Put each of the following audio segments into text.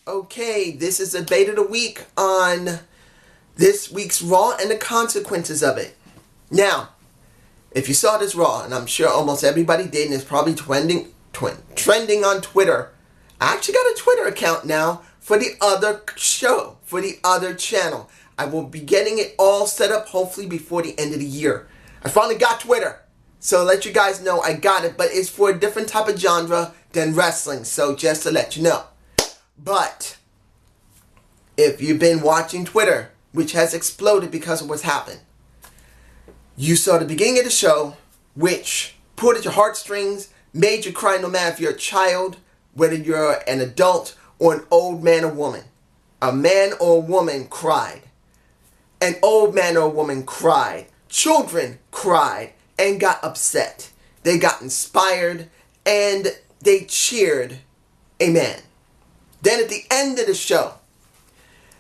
Okay, this is the debate of the week on this week's Raw and the consequences of it. Now, if you saw this Raw, and I'm sure almost everybody did, and it's probably trending on Twitter. I actually got a Twitter account now for the other show, for the other channel. I will be getting it all set up hopefully before the end of the year. I finally got Twitter. So let you guys know I got it, but it's for a different type of genre than wrestling. So just to let you know. But if you've been watching Twitter, which has exploded because of what's happened, you saw the beginning of the show, which pulled at your heartstrings, made you cry no matter if you're a child, whether you're an adult or an old man or woman. A man or a woman cried. An old man or a woman cried. Children cried and got upset. They got inspired and they cheered a man. Then at the end of the show,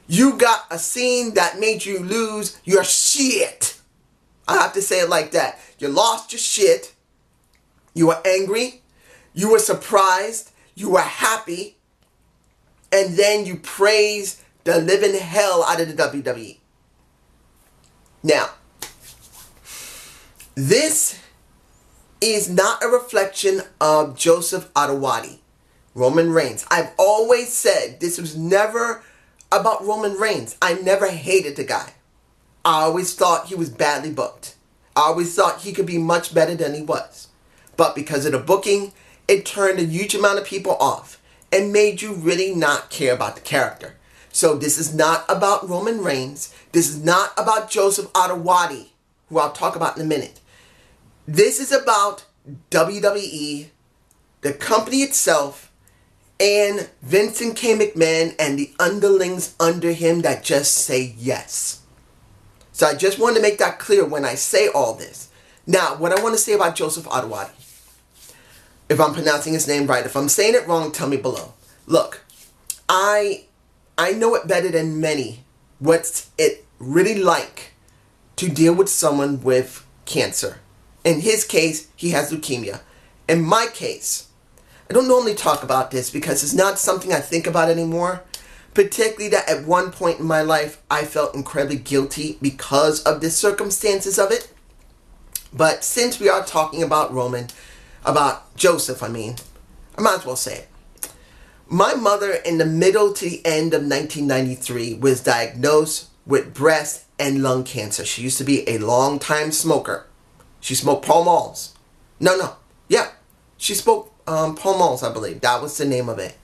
you got a scene that made you lose your shit. I have to say it like that. You lost your shit. You were angry. You were surprised. You were happy. And then you praised the living hell out of the WWE. Now, this is not a reflection of Joseph Adewale, Roman Reigns. I've always said this was never about Roman Reigns. I never hated the guy. I always thought he was badly booked. I always thought he could be much better than he was. But because of the booking, it turned a huge amount of people off and made you really not care about the character. So this is not about Roman Reigns. This is not about Joseph Adewale, who I'll talk about in a minute. This is about WWE, the company itself, and Vincent K. McMahon and the underlings under him that just say yes. So I just wanted to make that clear when I say all this. Now, what I want to say about Joseph Adewale, if I'm pronouncing his name right, if I'm saying it wrong, tell me below. Look, I know it better than many what's it really like to deal with someone with cancer. In his case, he has leukemia. In my case, I don't normally talk about this because it's not something I think about anymore. Particularly that at one point in my life, I felt incredibly guilty because of the circumstances of it. But since we are talking about Joseph, I might as well say it. My mother, in the middle to the end of 1993, was diagnosed with breast and lung cancer. She used to be a long-time smoker. She smoked Pall Malls. She smoked Pall Malls, I believe. That was the name of it.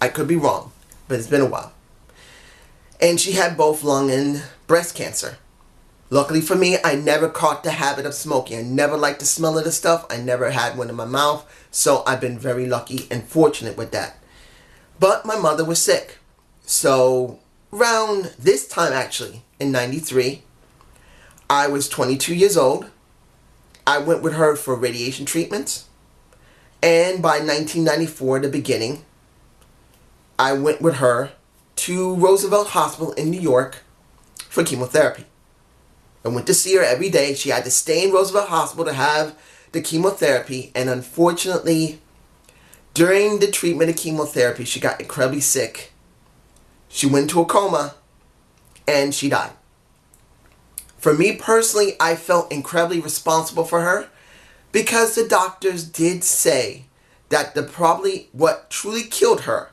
I could be wrong, but it's been a while. And she had both lung and breast cancer. Luckily for me, I never caught the habit of smoking. I never liked the smell of the stuff. I never had one in my mouth. So I've been very lucky and fortunate with that. But my mother was sick. So around this time, actually, in 93, I was 22 years old. I went with her for radiation treatments. And by 1994, the beginning, I went with her to Roosevelt Hospital in New York for chemotherapy. I went to see her every day. She had to stay in Roosevelt Hospital to have the chemotherapy. And unfortunately, during the treatment of chemotherapy, she got incredibly sick. She went into a coma and she died. For me personally, I felt incredibly responsible for her because the doctors did say that what truly killed her,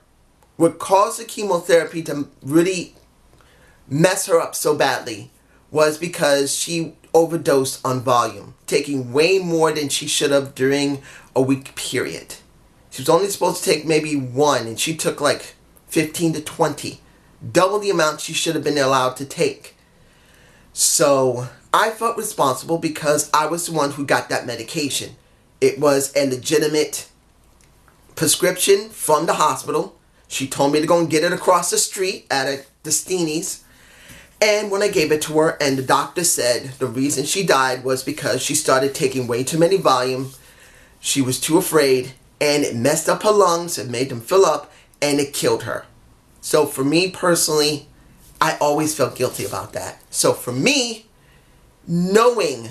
what caused the chemotherapy to really mess her up so badly, was because she overdosed on volume, taking way more than she should have during a week period. She was only supposed to take maybe one, and she took like 15 to 20. Double the amount she should have been allowed to take. So I felt responsible because I was the one who got that medication. It was a legitimate prescription from the hospital. She told me to go and get it across the street at the Steenies. And when I gave it to her, and the doctor said the reason she died was because she started taking way too many volume. She was too afraid, and it messed up her lungs, it made them fill up, and it killed her. So for me personally, I always felt guilty about that. So for me, knowing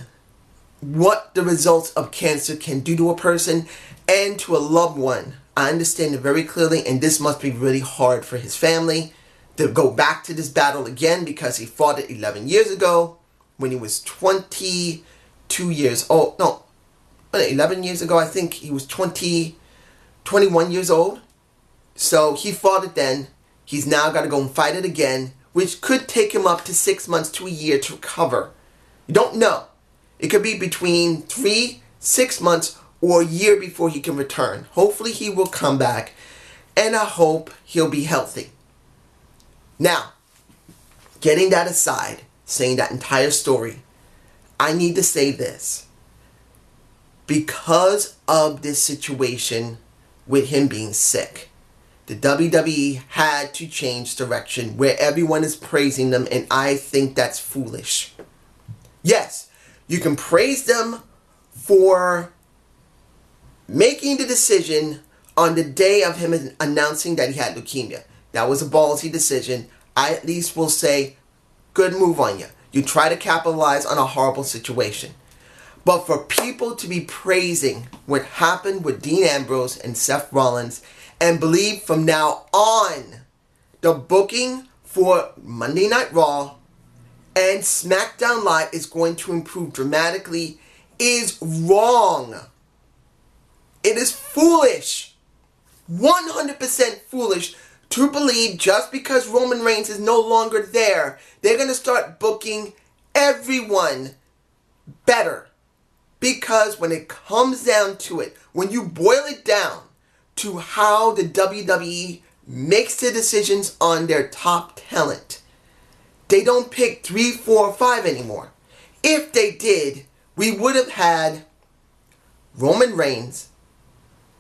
what the results of cancer can do to a person and to a loved one I understand it very clearly, and this must be really hard for his family to go back to this battle again, because he fought it 11 years ago when he was 22 years old. No, 11 years ago, I think he was 21 years old. So he fought it then. He's now got to go and fight it again, which could take him up to 6 months to a year to recover. You don't know. It could be between 3-6 months or a year before he can return. Hopefully he will come back, and I hope he'll be healthy. Now, getting that aside, saying that entire story, I need to say this. Because of this situation with him being sick, the WWE had to change direction where everyone is praising them, and I think that's foolish. Yes, you can praise them for making the decision on the day of him announcing that he had leukemia. That was a ballsy decision. I at least will say, good move on you. You try to capitalize on a horrible situation. But for people to be praising what happened with Dean Ambrose and Seth Rollins, and believe from now on the booking for Monday Night Raw and SmackDown Live is going to improve dramatically, is wrong. It is foolish. 100% foolish to believe just because Roman Reigns is no longer there, they're going to start booking everyone better. Because when it comes down to it, when you boil it down to how the WWE makes their decisions on their top talent, they don't pick 3, 4, 5 anymore. If they did, we would have had Roman Reigns.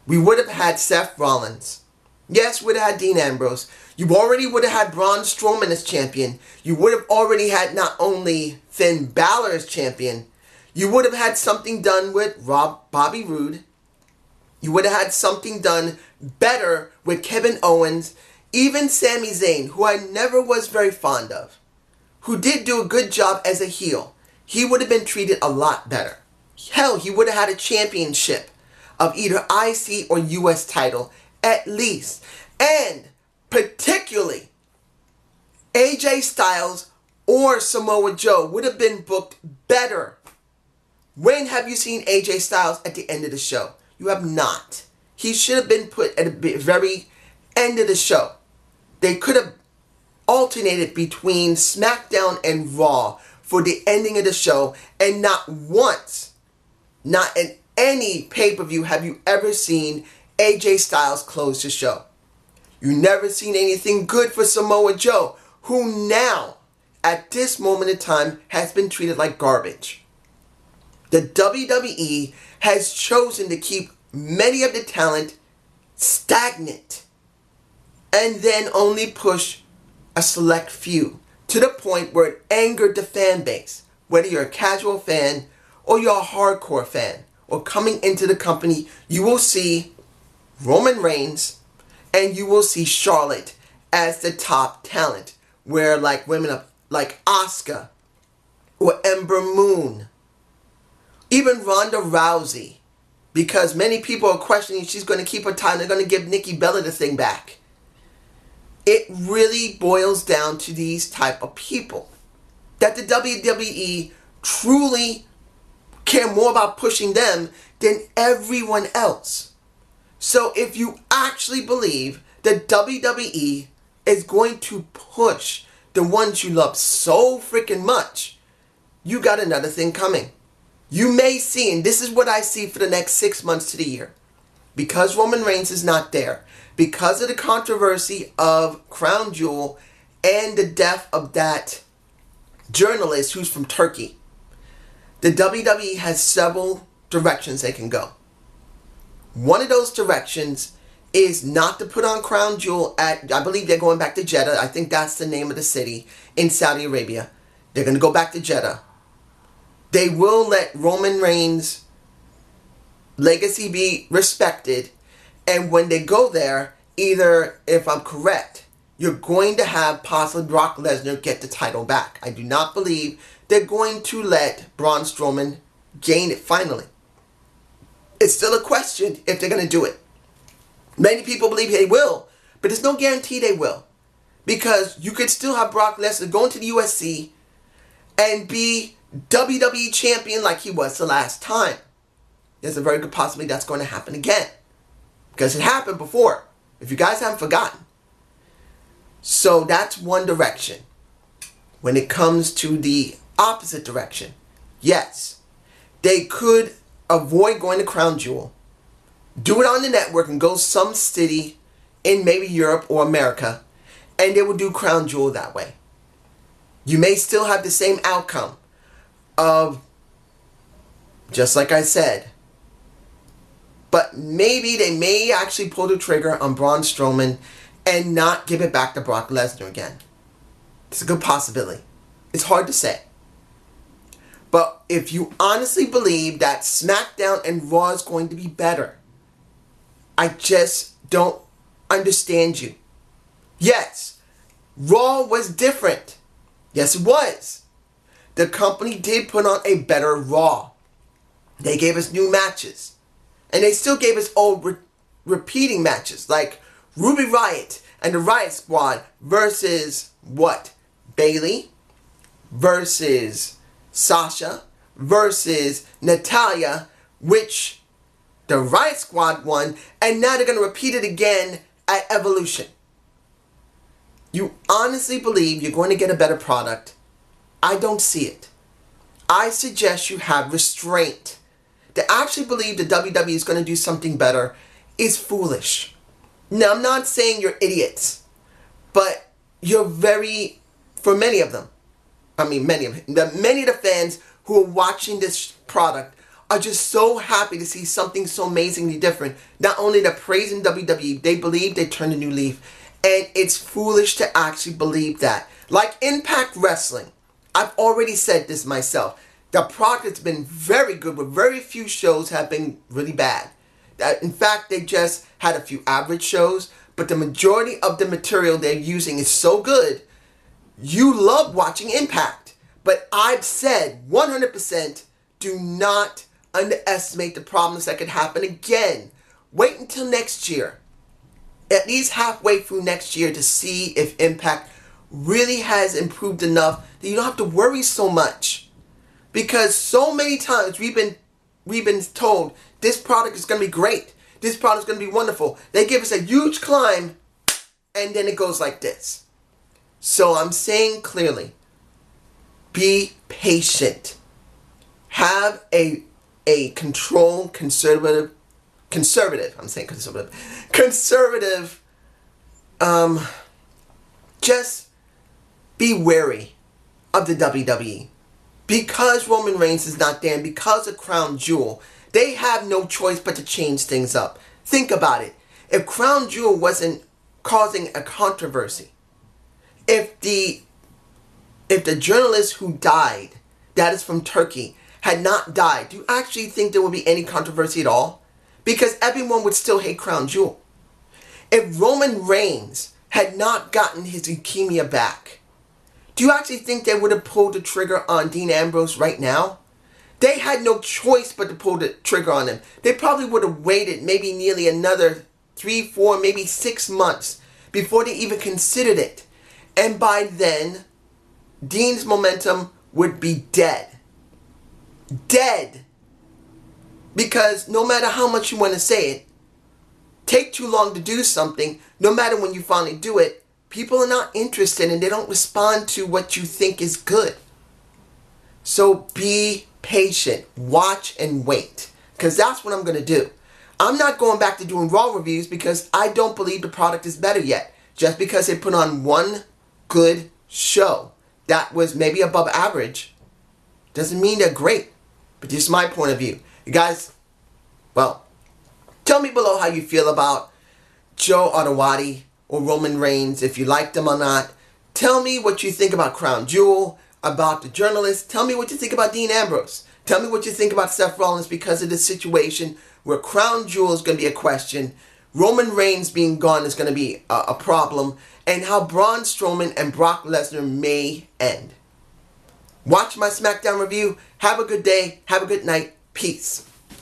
We would have had Seth Rollins. Yes, we would have had Dean Ambrose. You already would have had Braun Strowman as champion. You would have already had not only Finn Balor as champion, you would have had something done with Bobby Roode. You would have had something done better with Kevin Owens. Even Sami Zayn, who I never was very fond of, who did do a good job as a heel, he would have been treated a lot better. Hell, he would have had a championship of either IC or US title at least. And particularly, AJ Styles or Samoa Joe would have been booked better. When have you seen AJ Styles at the end of the show? You have not. He should have been put at the very end of the show. They could have alternated between SmackDown and Raw for the ending of the show, and not once, not in any pay-per-view have you ever seen AJ Styles close the show. You never seen anything good for Samoa Joe, who now, at this moment in time, has been treated like garbage. The WWE has chosen to keep many of the talent stagnant and then only push a select few to the point where it angered the fan base. Whether you're a casual fan or you're a hardcore fan or coming into the company, you will see Roman Reigns and you will see Charlotte as the top talent, where like women like Asuka or Ember Moon, even Ronda Rousey, because many people are questioning if she's going to keep her title. They're going to give Nikki Bella the thing back. It really boils down to these type of people, that the WWE truly care more about pushing them than everyone else. So if you actually believe that WWE is going to push the ones you love so freaking much, you got another thing coming. You may see, and this is what I see for the next 6 months to the year, because Roman Reigns is not there, because of the controversy of Crown Jewel and the death of that journalist who's from Turkey, the WWE has several directions they can go. One of those directions is not to put on Crown Jewel at, I believe they're going back to Jeddah. I think that's the name of the city in Saudi Arabia. They're going to go back to Jeddah. They will let Roman Reigns' legacy be respected. And when they go there, either, if I'm correct, you're going to have possibly Brock Lesnar get the title back. I do not believe they're going to let Braun Strowman gain it finally. It's still a question if they're going to do it. Many people believe they will, but there's no guarantee they will. Because you could still have Brock Lesnar go into the UFC and be WWE champion like he was the last time. There's a very good possibility that's going to happen again. Because it happened before, if you guys haven't forgotten. So that's one direction. When it comes to the opposite direction, yes, they could avoid going to Crown Jewel, do it on the network and go some city in maybe Europe or America, and they will do Crown Jewel that way. You may still have the same outcome of, just like I said, but maybe they may actually pull the trigger on Braun Strowman and not give it back to Brock Lesnar again. It's a good possibility. It's hard to say. But if you honestly believe that SmackDown and Raw is going to be better, I just don't understand you. Yes, Raw was different. Yes, it was. The company did put on a better Raw. They gave us new matches. And they still gave us old repeating matches, like Ruby Riott and the Riott Squad versus what? Bayley versus Sasha versus Natalya, which the Riott Squad won, and now they're going to repeat it again at Evolution. You honestly believe you're going to get a better product? I don't see it. I suggest you have restraint. To actually believe the WWE is going to do something better is foolish. Now, I'm not saying you're idiots, but you're for many of them, many of the fans who are watching this product are just so happy to see something so amazingly different. Not only they're praising WWE, they believe they turned a new leaf. And it's foolish to actually believe that. Like Impact Wrestling, I've already said this myself. The product has been very good, but very few shows have been really bad. In fact, they just had a few average shows, but the majority of the material they're using is so good, you love watching Impact. But I've said 100%, do not underestimate the problems that could happen again. Wait until next year, at least halfway through next year, to see if Impact really has improved enough that you don't have to worry so much. Because so many times we've been told this product is going to be great. This product is going to be wonderful. They give us a huge climb and then it goes like this. So I'm saying clearly, be patient. Have a controlled, conservative, just be wary of the WWE. Because Roman Reigns is not there and because of Crown Jewel, they have no choice but to change things up. Think about it. If Crown Jewel wasn't causing a controversy, if the journalist who died, that is from Turkey, had not died, do you actually think there would be any controversy at all? Because everyone would still hate Crown Jewel. If Roman Reigns had not gotten his leukemia back, do you actually think they would have pulled the trigger on Dean Ambrose right now? They had no choice but to pull the trigger on him. They probably would have waited maybe nearly another 3, 4, maybe 6 months before they even considered it. And by then, Dean's momentum would be dead. Dead. Because no matter how much you want to say it, take too long to do something, no matter when you finally do it, people are not interested and they don't respond to what you think is good. So be patient. Watch and wait. Because that's what I'm going to do. I'm not going back to doing Raw reviews because I don't believe the product is better yet. Just because they put on one good show that was maybe above average doesn't mean they're great. But this is my point of view. You guys, well, tell me below how you feel about Joe Ottawadi or Roman Reigns, if you like them or not. Tell me what you think about Crown Jewel, about the journalist. Tell me what you think about Dean Ambrose. Tell me what you think about Seth Rollins because of this situation where Crown Jewel is going to be a question, Roman Reigns being gone is going to be a problem, and how Braun Strowman and Brock Lesnar may end. Watch my SmackDown review. Have a good day. Have a good night. Peace.